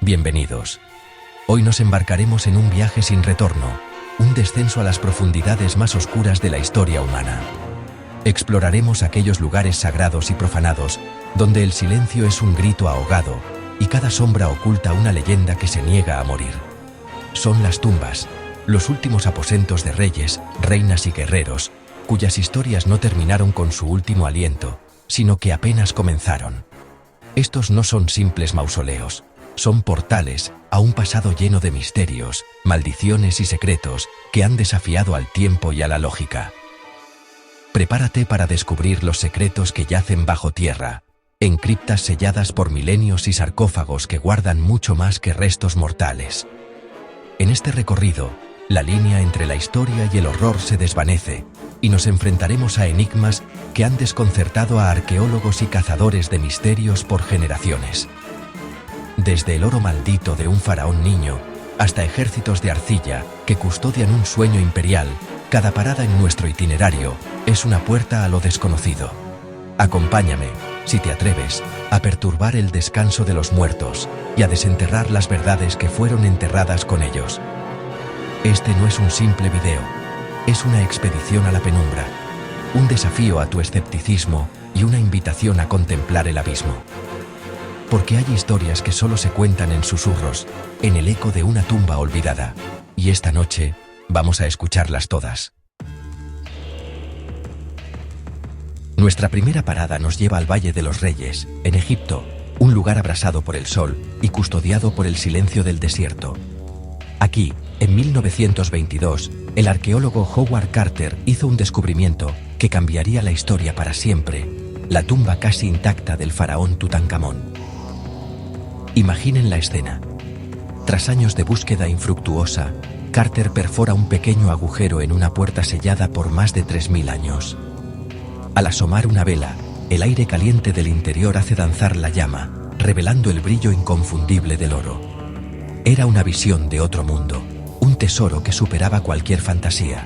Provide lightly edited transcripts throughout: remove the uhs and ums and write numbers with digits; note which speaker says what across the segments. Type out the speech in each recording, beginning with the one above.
Speaker 1: Bienvenidos. Hoy nos embarcaremos en un viaje sin retorno, un descenso a las profundidades más oscuras de la historia humana. Exploraremos aquellos lugares sagrados y profanados, donde el silencio es un grito ahogado y cada sombra oculta una leyenda que se niega a morir. Son las tumbas, los últimos aposentos de reyes, reinas y guerreros, cuyas historias no terminaron con su último aliento, sino que apenas comenzaron. Estos no son simples mausoleos, son portales a un pasado lleno de misterios, maldiciones y secretos que han desafiado al tiempo y a la lógica. Prepárate para descubrir los secretos que yacen bajo tierra, en criptas selladas por milenios y sarcófagos que guardan mucho más que restos mortales. En este recorrido, la línea entre la historia y el horror se desvanece, y nos enfrentaremos a enigmas que han desconcertado a arqueólogos y cazadores de misterios por generaciones. Desde el oro maldito de un faraón niño, hasta ejércitos de arcilla que custodian un sueño imperial, cada parada en nuestro itinerario es una puerta a lo desconocido. Acompáñame, si te atreves, a perturbar el descanso de los muertos y a desenterrar las verdades que fueron enterradas con ellos. Este no es un simple video, es una expedición a la penumbra, un desafío a tu escepticismo y una invitación a contemplar el abismo. Porque hay historias que solo se cuentan en susurros, en el eco de una tumba olvidada, y esta noche vamos a escucharlas todas. Nuestra primera parada nos lleva al Valle de los Reyes, en Egipto, un lugar abrasado por el sol y custodiado por el silencio del desierto. Aquí, en 1922, el arqueólogo Howard Carter hizo un descubrimiento que cambiaría la historia para siempre: la tumba casi intacta del faraón Tutankamón. Imaginen la escena. Tras años de búsqueda infructuosa, Carter perfora un pequeño agujero en una puerta sellada por más de 3000 años. Al asomar una vela, el aire caliente del interior hace danzar la llama, revelando el brillo inconfundible del oro. Era una visión de otro mundo, un tesoro que superaba cualquier fantasía.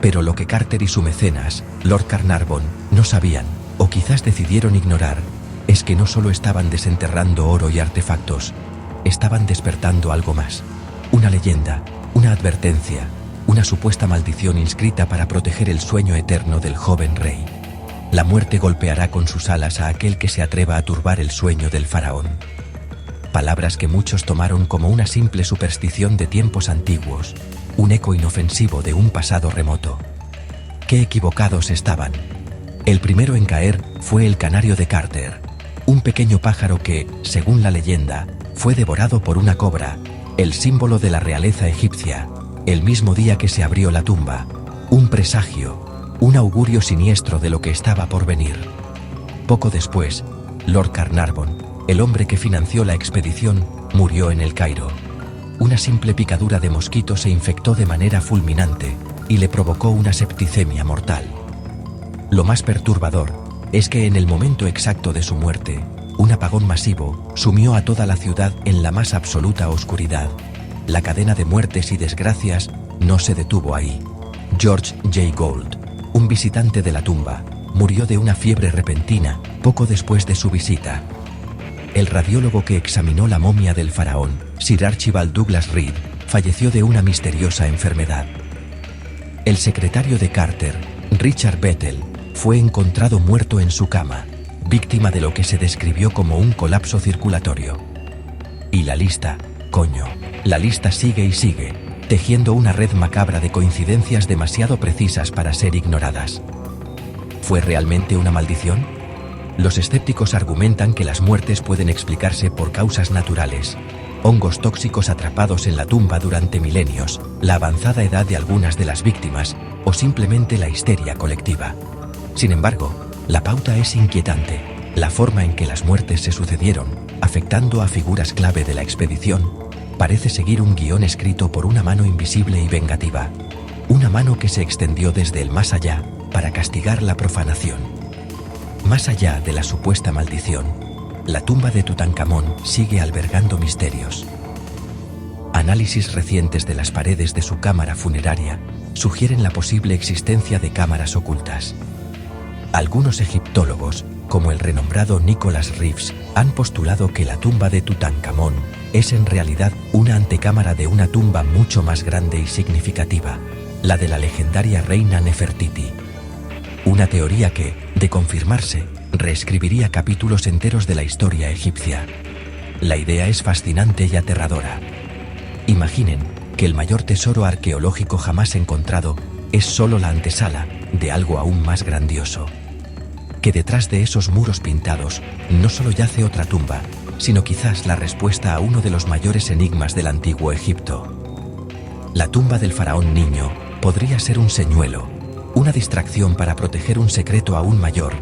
Speaker 1: Pero lo que Carter y su mecenas, Lord Carnarvon, no sabían, o quizás decidieron ignorar, es que no solo estaban desenterrando oro y artefactos, estaban despertando algo más. Una leyenda, una advertencia, una supuesta maldición inscrita para proteger el sueño eterno del joven rey. La muerte golpeará con sus alas a aquel que se atreva a turbar el sueño del faraón. Palabras que muchos tomaron como una simple superstición de tiempos antiguos, un eco inofensivo de un pasado remoto. ¡Qué equivocados estaban! El primero en caer fue el canario de Carter, un pequeño pájaro que, según la leyenda, fue devorado por una cobra, el símbolo de la realeza egipcia, el mismo día que se abrió la tumba, un presagio, un augurio siniestro de lo que estaba por venir. Poco después, Lord Carnarvon, el hombre que financió la expedición, murió en el Cairo. Una simple picadura de mosquito se infectó de manera fulminante y le provocó una septicemia mortal. Lo más perturbador es que en el momento exacto de su muerte, un apagón masivo sumió a toda la ciudad en la más absoluta oscuridad. La cadena de muertes y desgracias no se detuvo ahí. George J. Gould, un visitante de la tumba, murió de una fiebre repentina poco después de su visita. El radiólogo que examinó la momia del faraón, Sir Archibald Douglas Reed, falleció de una misteriosa enfermedad. El secretario de Carter, Richard Bethel, fue encontrado muerto en su cama, víctima de lo que se describió como un colapso circulatorio. Y la lista, la lista sigue y sigue, tejiendo una red macabra de coincidencias demasiado precisas para ser ignoradas. ¿Fue realmente una maldición? Los escépticos argumentan que las muertes pueden explicarse por causas naturales: hongos tóxicos atrapados en la tumba durante milenios, la avanzada edad de algunas de las víctimas, o simplemente la histeria colectiva. Sin embargo, la pauta es inquietante: la forma en que las muertes se sucedieron, afectando a figuras clave de la expedición, parece seguir un guión escrito por una mano invisible y vengativa. Una mano que se extendió desde el más allá para castigar la profanación. Más allá de la supuesta maldición, la tumba de Tutankamón sigue albergando misterios. Análisis recientes de las paredes de su cámara funeraria sugieren la posible existencia de cámaras ocultas. Algunos egiptólogos, como el renombrado Nicholas Reeves, han postulado que la tumba de Tutankamón es en realidad una antecámara de una tumba mucho más grande y significativa, la de la legendaria reina Nefertiti. Una teoría que, de confirmarse, reescribiría capítulos enteros de la historia egipcia. La idea es fascinante y aterradora. Imaginen que el mayor tesoro arqueológico jamás encontrado es solo la antesala de algo aún más grandioso. Que detrás de esos muros pintados no solo yace otra tumba, sino quizás la respuesta a uno de los mayores enigmas del antiguo Egipto. La tumba del faraón niño podría ser un señuelo, una distracción para proteger un secreto aún mayor,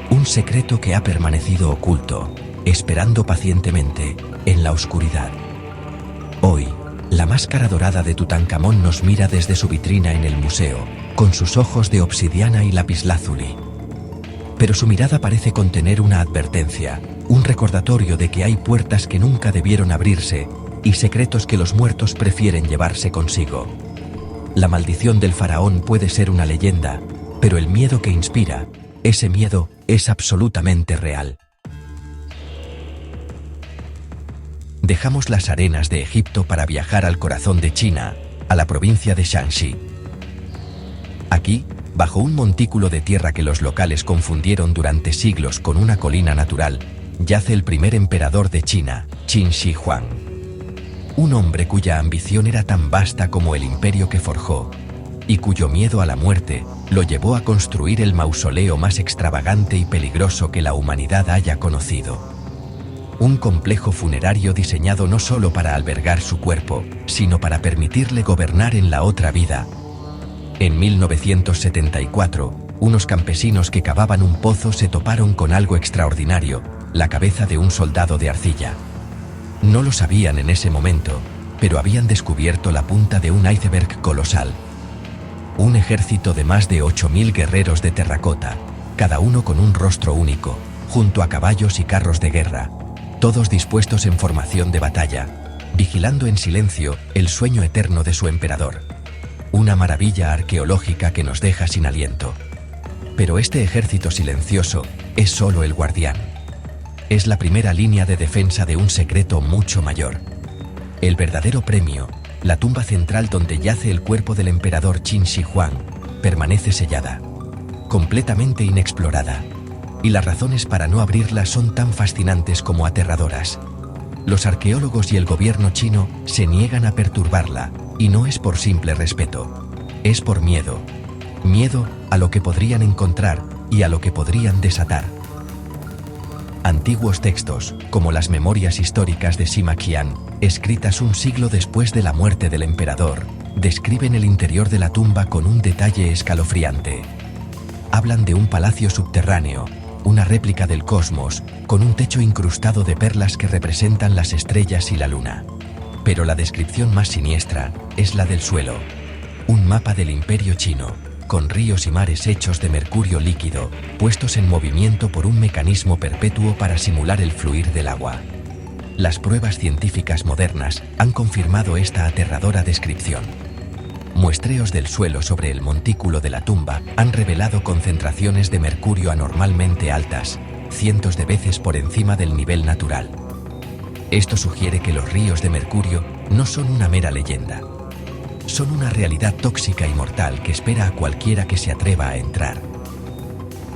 Speaker 1: un secreto que ha permanecido oculto, esperando pacientemente en la oscuridad. Hoy, la máscara dorada de Tutankamón nos mira desde su vitrina en el museo, con sus ojos de obsidiana y lapislázuli. Pero su mirada parece contener una advertencia, un recordatorio de que hay puertas que nunca debieron abrirse y secretos que los muertos prefieren llevarse consigo. La maldición del faraón puede ser una leyenda, pero el miedo que inspira, ese miedo es absolutamente real. Dejamos las arenas de Egipto para viajar al corazón de China, a la provincia de Shanxi. Aquí, bajo un montículo de tierra que los locales confundieron durante siglos con una colina natural, yace el primer emperador de China, Qin Shi Huang. Un hombre cuya ambición era tan vasta como el imperio que forjó, y cuyo miedo a la muerte lo llevó a construir el mausoleo más extravagante y peligroso que la humanidad haya conocido. Un complejo funerario diseñado no solo para albergar su cuerpo, sino para permitirle gobernar en la otra vida. En 1974, unos campesinos que cavaban un pozo se toparon con algo extraordinario, la cabeza de un soldado de arcilla. No lo sabían en ese momento, pero habían descubierto la punta de un iceberg colosal. Un ejército de más de 8.000 guerreros de terracota, cada uno con un rostro único, junto a caballos y carros de guerra, todos dispuestos en formación de batalla, vigilando en silencio el sueño eterno de su emperador. Una maravilla arqueológica que nos deja sin aliento. Pero este ejército silencioso es solo el guardián. Es la primera línea de defensa de un secreto mucho mayor. El verdadero premio, la tumba central donde yace el cuerpo del emperador Qin Shi Huang, permanece sellada, completamente inexplorada. Y las razones para no abrirla son tan fascinantes como aterradoras. Los arqueólogos y el gobierno chino se niegan a perturbarla, y no es por simple respeto. Es por miedo. Miedo a lo que podrían encontrar y a lo que podrían desatar. Antiguos textos, como las memorias históricas de Sima Qian, escritas un siglo después de la muerte del emperador, describen el interior de la tumba con un detalle escalofriante. Hablan de un palacio subterráneo, una réplica del cosmos, con un techo incrustado de perlas que representan las estrellas y la luna. Pero la descripción más siniestra es la del suelo. Un mapa del imperio chino, con ríos y mares hechos de mercurio líquido, puestos en movimiento por un mecanismo perpetuo para simular el fluir del agua. Las pruebas científicas modernas han confirmado esta aterradora descripción. Muestreos del suelo sobre el montículo de la tumba han revelado concentraciones de mercurio anormalmente altas, cientos de veces por encima del nivel natural. Esto sugiere que los ríos de mercurio no son una mera leyenda. Son una realidad tóxica y mortal que espera a cualquiera que se atreva a entrar.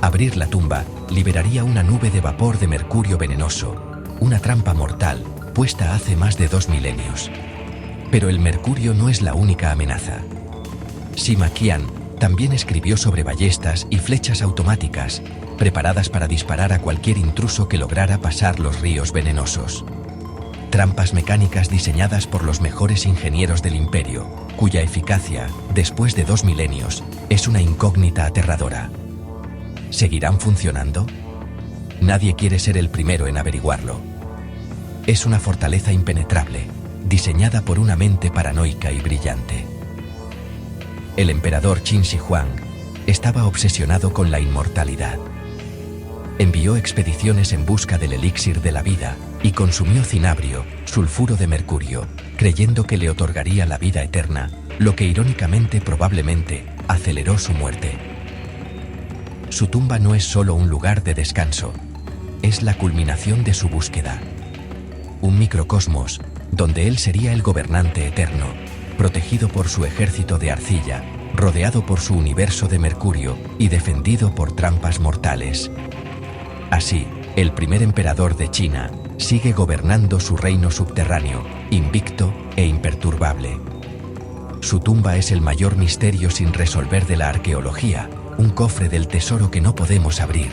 Speaker 1: Abrir la tumba liberaría una nube de vapor de mercurio venenoso, una trampa mortal puesta hace más de 2 milenios. Pero el mercurio no es la única amenaza. Sima Qian también escribió sobre ballestas y flechas automáticas, preparadas para disparar a cualquier intruso que lograra pasar los ríos venenosos. Trampas mecánicas diseñadas por los mejores ingenieros del imperio, cuya eficacia, después de 2 milenios, es una incógnita aterradora. ¿Seguirán funcionando? Nadie quiere ser el primero en averiguarlo. Es una fortaleza impenetrable, diseñada por una mente paranoica y brillante. El emperador Qin Shi Huang estaba obsesionado con la inmortalidad. Envió expediciones en busca del elixir de la vida y consumió cinabrio, sulfuro de mercurio, creyendo que le otorgaría la vida eterna, lo que irónicamente probablemente aceleró su muerte. Su tumba no es solo un lugar de descanso, es la culminación de su búsqueda. Un microcosmos, donde él sería el gobernante eterno, protegido por su ejército de arcilla, rodeado por su universo de mercurio y defendido por trampas mortales. Así, el primer emperador de China sigue gobernando su reino subterráneo, invicto e imperturbable. Su tumba es el mayor misterio sin resolver de la arqueología, un cofre del tesoro que no podemos abrir.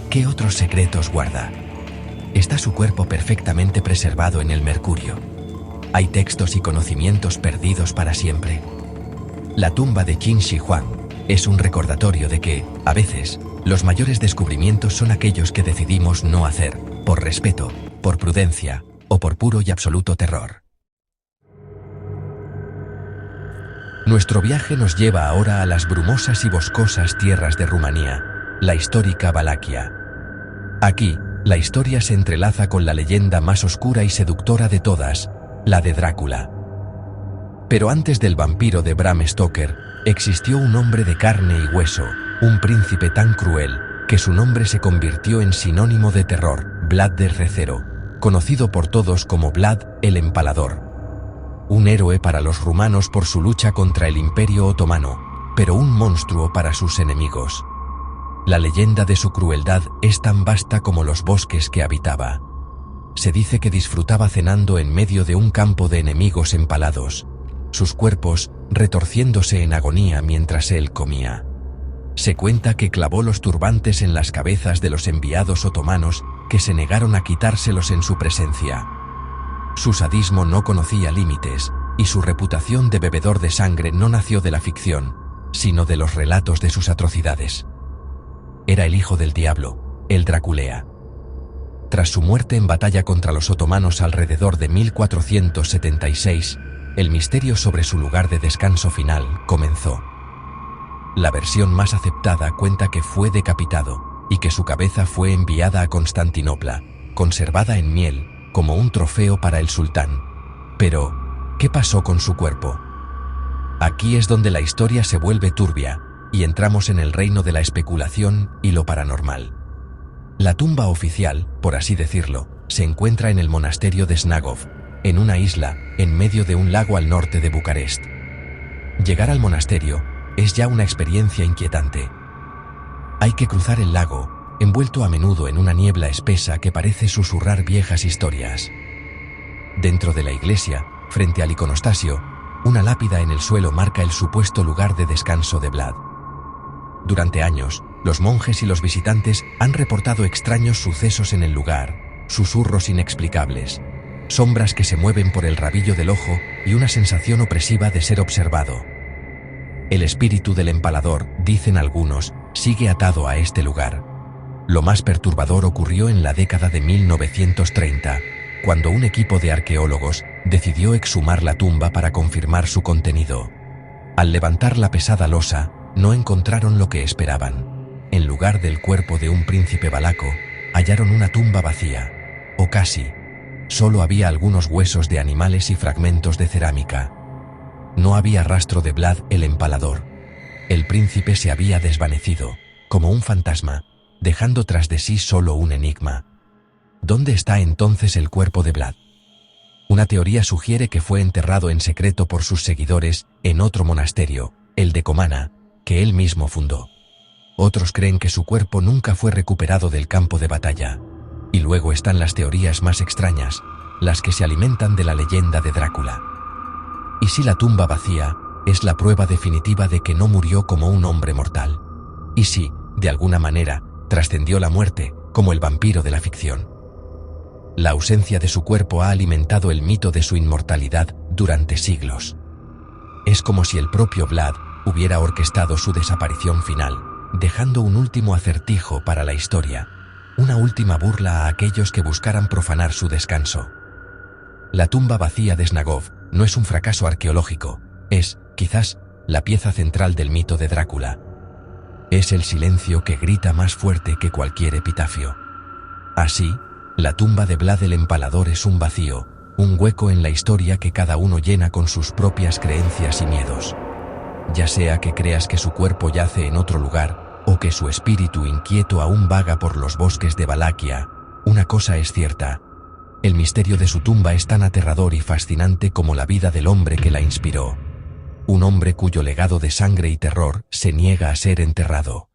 Speaker 1: ¿Qué otros secretos guarda? ¿Está su cuerpo perfectamente preservado en el mercurio? ¿Hay textos y conocimientos perdidos para siempre? La tumba de Qin Shi Huang es un recordatorio de que, a veces, los mayores descubrimientos son aquellos que decidimos no hacer, por respeto, por prudencia o por puro y absoluto terror. Nuestro viaje nos lleva ahora a las brumosas y boscosas tierras de Rumanía, la histórica Valaquia. Aquí, la historia se entrelaza con la leyenda más oscura y seductora de todas, la de Drácula. Pero antes del vampiro de Bram Stoker, existió un hombre de carne y hueso, un príncipe tan cruel, que su nombre se convirtió en sinónimo de terror, Vlad de Recero, conocido por todos como Vlad el Empalador. Un héroe para los rumanos por su lucha contra el Imperio Otomano, pero un monstruo para sus enemigos. La leyenda de su crueldad es tan vasta como los bosques que habitaba. Se dice que disfrutaba cenando en medio de un campo de enemigos empalados, sus cuerpos retorciéndose en agonía mientras él comía. Se cuenta que clavó los turbantes en las cabezas de los enviados otomanos que se negaron a quitárselos en su presencia. Su sadismo no conocía límites, y su reputación de bebedor de sangre no nació de la ficción, sino de los relatos de sus atrocidades. Era el hijo del diablo, el Draculea. Tras su muerte en batalla contra los otomanos alrededor de 1476, el misterio sobre su lugar de descanso final comenzó. La versión más aceptada cuenta que fue decapitado y que su cabeza fue enviada a Constantinopla, conservada en miel, como un trofeo para el sultán. Pero, ¿qué pasó con su cuerpo? Aquí es donde la historia se vuelve turbia, y entramos en el reino de la especulación y lo paranormal. La tumba oficial, por así decirlo, se encuentra en el monasterio de Snagov, en una isla, en medio de un lago al norte de Bucarest. Llegar al monasterio es ya una experiencia inquietante. Hay que cruzar el lago, envuelto a menudo en una niebla espesa que parece susurrar viejas historias. Dentro de la iglesia, frente al iconostasio, una lápida en el suelo marca el supuesto lugar de descanso de Vlad. Durante años, los monjes y los visitantes han reportado extraños sucesos en el lugar, susurros inexplicables, sombras que se mueven por el rabillo del ojo y una sensación opresiva de ser observado. El espíritu del empalador, dicen algunos, sigue atado a este lugar. Lo más perturbador ocurrió en la década de 1930, cuando un equipo de arqueólogos decidió exhumar la tumba para confirmar su contenido. Al levantar la pesada losa, no encontraron lo que esperaban. En lugar del cuerpo de un príncipe valaco, hallaron una tumba vacía, o casi. Solo había algunos huesos de animales y fragmentos de cerámica. No había rastro de Vlad el Empalador. El príncipe se había desvanecido, como un fantasma, dejando tras de sí solo un enigma. ¿Dónde está entonces el cuerpo de Vlad? Una teoría sugiere que fue enterrado en secreto por sus seguidores en otro monasterio, el de Comana, que él mismo fundó. Otros creen que su cuerpo nunca fue recuperado del campo de batalla. Y luego están las teorías más extrañas, las que se alimentan de la leyenda de Drácula. ¿Y si la tumba vacía es la prueba definitiva de que no murió como un hombre mortal? ¿Y si, de alguna manera, trascendió la muerte, como el vampiro de la ficción? La ausencia de su cuerpo ha alimentado el mito de su inmortalidad durante siglos. Es como si el propio Vlad hubiera orquestado su desaparición final, dejando un último acertijo para la historia, una última burla a aquellos que buscaran profanar su descanso. La tumba vacía de Snagov no es un fracaso arqueológico, es, quizás, la pieza central del mito de Drácula. Es el silencio que grita más fuerte que cualquier epitafio. Así, la tumba de Vlad el Empalador es un vacío, un hueco en la historia que cada uno llena con sus propias creencias y miedos. Ya sea que creas que su cuerpo yace en otro lugar, o Aunque su espíritu inquieto aún vaga por los bosques de Valaquia, una cosa es cierta: el misterio de su tumba es tan aterrador y fascinante como la vida del hombre que la inspiró. Un hombre cuyo legado de sangre y terror se niega a ser enterrado.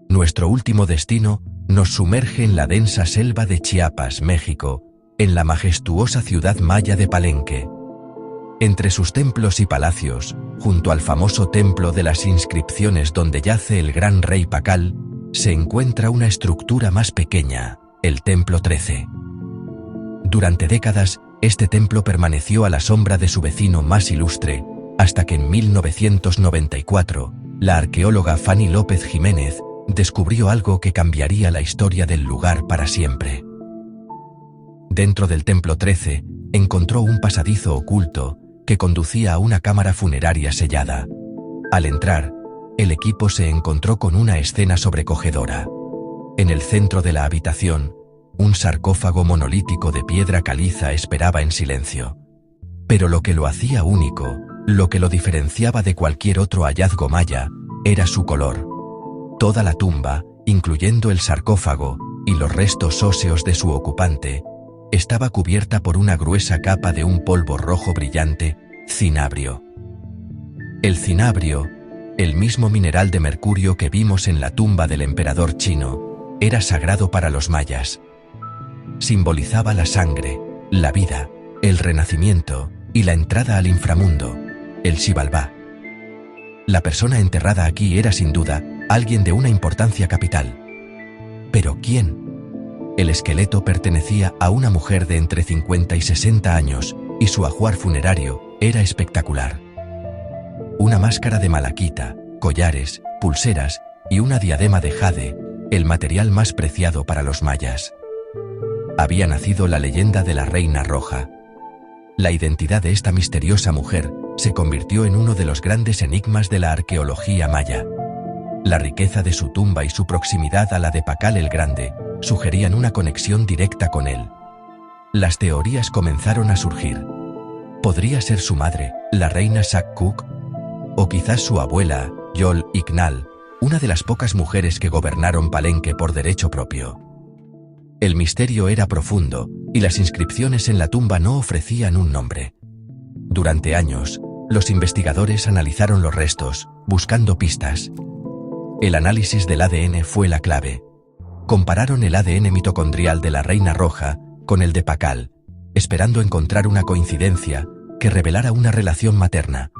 Speaker 1: Nuestro último destino nos sumerge en la densa selva de Chiapas, México, en la majestuosa ciudad maya de Palenque. Entre sus templos y palacios, junto al famoso templo de las inscripciones donde yace el gran rey Pacal, se encuentra una estructura más pequeña, el Templo 13. Durante décadas, este templo permaneció a la sombra de su vecino más ilustre, hasta que en 1994, la arqueóloga Fanny López Jiménez descubrió algo que cambiaría la historia del lugar para siempre. Dentro del Templo 13, encontró un pasadizo oculto que conducía a una cámara funeraria sellada. Al entrar, el equipo se encontró con una escena sobrecogedora. En el centro de la habitación, un sarcófago monolítico de piedra caliza esperaba en silencio. Pero lo que lo hacía único, lo que lo diferenciaba de cualquier otro hallazgo maya, era su color. Toda la tumba, incluyendo el sarcófago y los restos óseos de su ocupante, estaba cubierta por una gruesa capa de un polvo rojo brillante, cinabrio. El cinabrio, el mismo mineral de mercurio que vimos en la tumba del emperador chino, era sagrado para los mayas. Simbolizaba la sangre, la vida, el renacimiento y la entrada al inframundo, el Xibalbá. La persona enterrada aquí era sin duda alguien de una importancia capital. ¿Pero quién? El esqueleto pertenecía a una mujer de entre 50 y 60 años, y su ajuar funerario era espectacular. Una máscara de malaquita, collares, pulseras y una diadema de jade, el material más preciado para los mayas. Había nacido la leyenda de la Reina Roja. La identidad de esta misteriosa mujer se convirtió en uno de los grandes enigmas de la arqueología maya. La riqueza de su tumba y su proximidad a la de Pacal el Grande sugerían una conexión directa con él. Las teorías comenzaron a surgir. ¿Podría ser su madre, la reina Sakkuk? ¿O quizás su abuela, Yol Ignal, una de las pocas mujeres que gobernaron Palenque por derecho propio? El misterio era profundo, y las inscripciones en la tumba no ofrecían un nombre. Durante años, los investigadores analizaron los restos, buscando pistas. El análisis del ADN fue la clave. Compararon el ADN mitocondrial de la Reina Roja con el de Pacal, esperando encontrar una coincidencia que revelara una relación materna.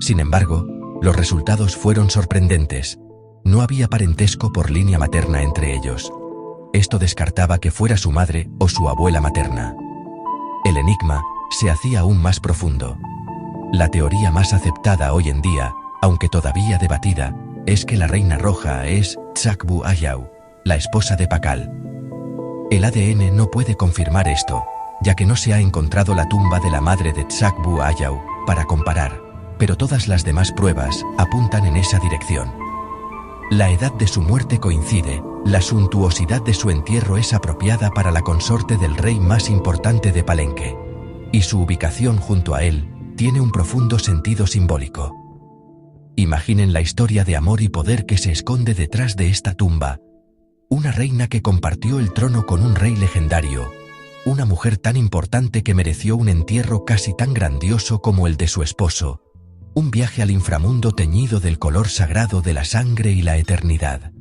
Speaker 1: Sin embargo, los resultados fueron sorprendentes. No había parentesco por línea materna entre ellos. Esto descartaba que fuera su madre o su abuela materna. El enigma se hacía aún más profundo. La teoría más aceptada hoy en día, aunque todavía debatida, es que la Reina Roja es Tsakbu Ayau, la esposa de Pacal. El ADN no puede confirmar esto, ya que no se ha encontrado la tumba de la madre de Tsakbu Ayau para comparar, pero todas las demás pruebas apuntan en esa dirección. La edad de su muerte coincide, la suntuosidad de su entierro es apropiada para la consorte del rey más importante de Palenque, y su ubicación junto a él tiene un profundo sentido simbólico. Imaginen la historia de amor y poder que se esconde detrás de esta tumba. Una reina que compartió el trono con un rey legendario, una mujer tan importante que mereció un entierro casi tan grandioso como el de su esposo, un viaje al inframundo teñido del color sagrado de la sangre y la eternidad.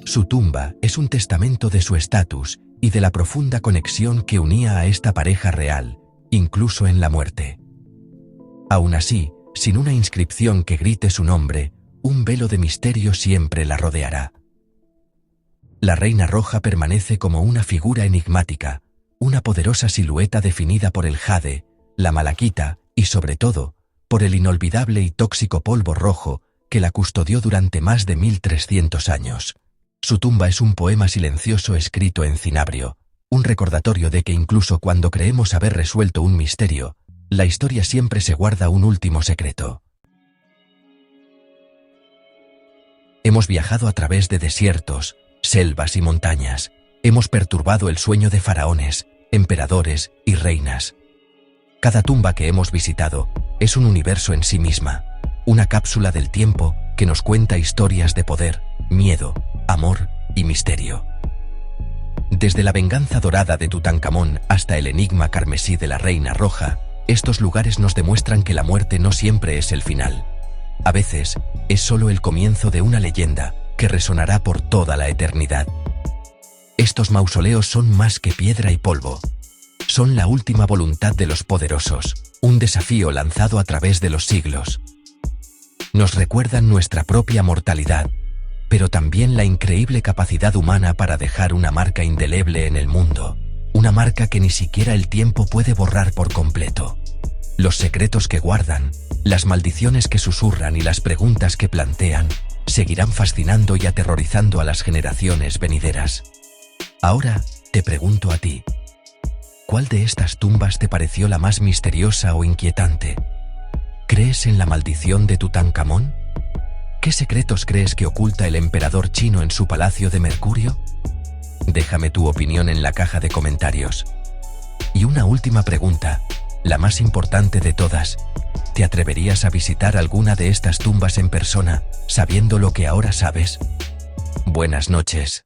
Speaker 1: Su tumba es un testamento de su estatus y de la profunda conexión que unía a esta pareja real, incluso en la muerte. Aún así, sin una inscripción que grite su nombre, un velo de misterio siempre la rodeará. La Reina Roja permanece como una figura enigmática, una poderosa silueta definida por el jade, la malaquita y, sobre todo, por el inolvidable y tóxico polvo rojo que la custodió durante más de 1300 años. Su tumba es un poema silencioso escrito en cinabrio, un recordatorio de que incluso cuando creemos haber resuelto un misterio, la historia siempre se guarda un último secreto. Hemos viajado a través de desiertos, selvas y montañas. Hemos perturbado el sueño de faraones, emperadores y reinas. Cada tumba que hemos visitado es un universo en sí misma. una cápsula del tiempo que nos cuenta historias de poder, miedo, amor y misterio. Desde la venganza dorada de Tutankamón hasta el enigma carmesí de la Reina Roja, estos lugares nos demuestran que la muerte no siempre es el final. A veces, es solo el comienzo de una leyenda que resonará por toda la eternidad. Estos mausoleos son más que piedra y polvo. Son la última voluntad de los poderosos, un desafío lanzado a través de los siglos. Nos recuerdan nuestra propia mortalidad, pero también la increíble capacidad humana para dejar una marca indeleble en el mundo, una marca que ni siquiera el tiempo puede borrar por completo. Los secretos que guardan, las maldiciones que susurran y las preguntas que plantean, seguirán fascinando y aterrorizando a las generaciones venideras. Ahora, te pregunto a ti, ¿cuál de estas tumbas te pareció la más misteriosa o inquietante? ¿Crees en la maldición de Tutankamón? ¿Qué secretos crees que oculta el emperador chino en su palacio de Mercurio? Déjame tu opinión en la caja de comentarios. Y una última pregunta, la más importante de todas. ¿Te atreverías a visitar alguna de estas tumbas en persona, sabiendo lo que ahora sabes? Buenas noches.